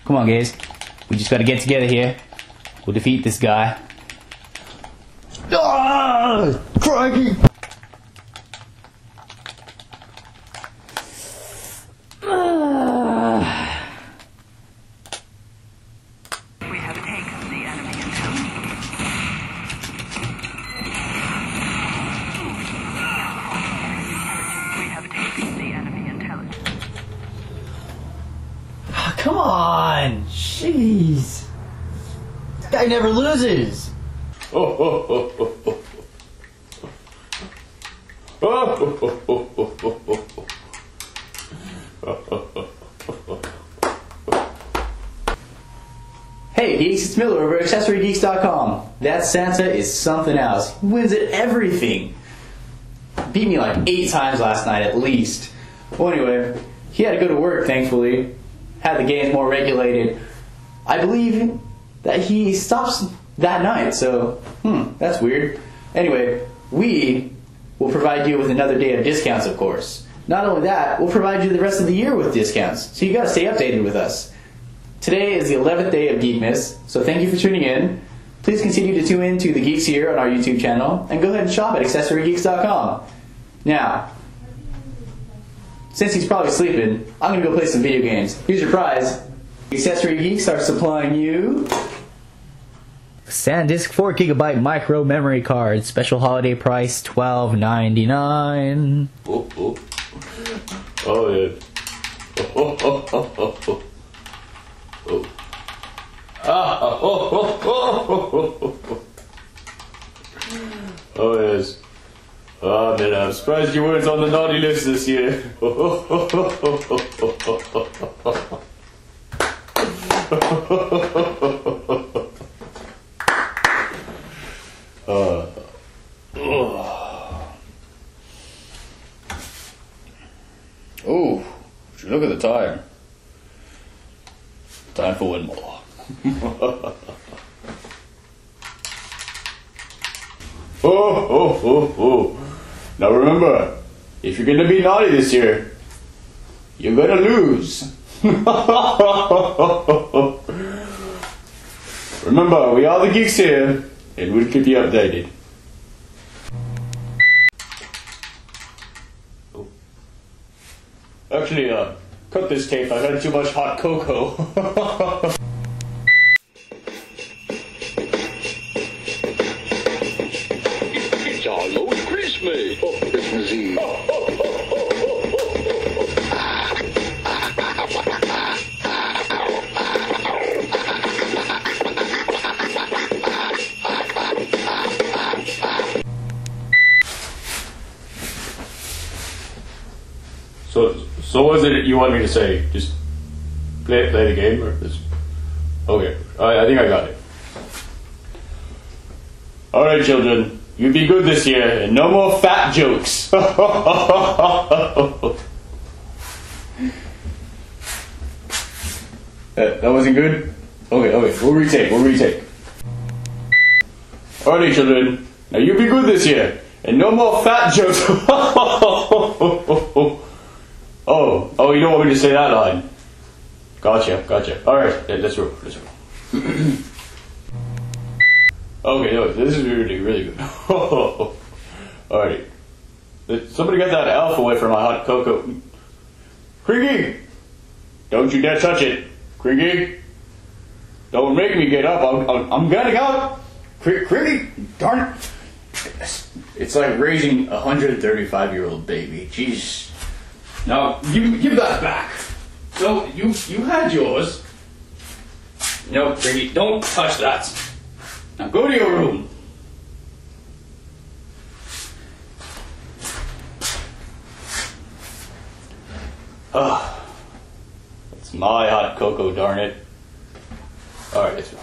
Come on, guys. We just gotta get together here. We'll defeat this guy. Ah! Crikey! We have taken the enemy intelligence. We have taken the enemy intelligence. Oh, come on! Jeez! This guy never loses! Hey geeks, it's Miller over at AccessoryGeeks.com. That Santa is something else. He wins at everything. Beat me like 8 times last night at least. Well, anyway, he had to go to work, thankfully. Had the games more regulated. I believe that he stops that night, so, that's weird. Anyway, we will provide you with another day of discounts, of course. Not only that, we'll provide you the rest of the year with discounts, so you gotta stay updated with us. Today is the 11th day of Geekmas, so thank you for tuning in. Please continue to tune in to the Geeks here on our YouTube channel, and go ahead and shop at AccessoryGeeks.com. Now, since he's probably sleeping, I'm gonna go play some video games. Here's your prize. Accessory Geeks are supplying you SanDisk 4GB micro memory card, special holiday price $12.99. Oh yeah. Oh yes. Oh man, I'm surprised you weren't on the naughty list this year. Oh, would you look at the time? Time for one more. Oh. Now remember, if you're gonna be naughty this year, you're gonna lose. Remember, we are the geeks here, and we'll keep you updated. Oh. Actually, cut this tape. I've had too much hot cocoa. It's almost Christmas. Oh, Christmas Eve. So what is it you want me to say? Just play the game, or this? Okay, I think I got it. All right, children, you be good this year, and no more fat jokes. That wasn't good. Okay, we'll retake. All right, children, now you be good this year, and no more fat jokes. Oh, you don't want me to say that line. Gotcha. Alright, let's roll. Okay, no, this is really good. Alrighty. Somebody got that elf away from my hot cocoa. Cringy! Don't you dare touch it. Cringy! Don't make me get up. I'm getting up. Cringy! Darn it. It's like raising a 135-year-old baby. Jeez. Now, give that back. No, you had yours. No, Brady, don't touch that. Now go to your room. It's my hot cocoa, darn it. Alright, let's go.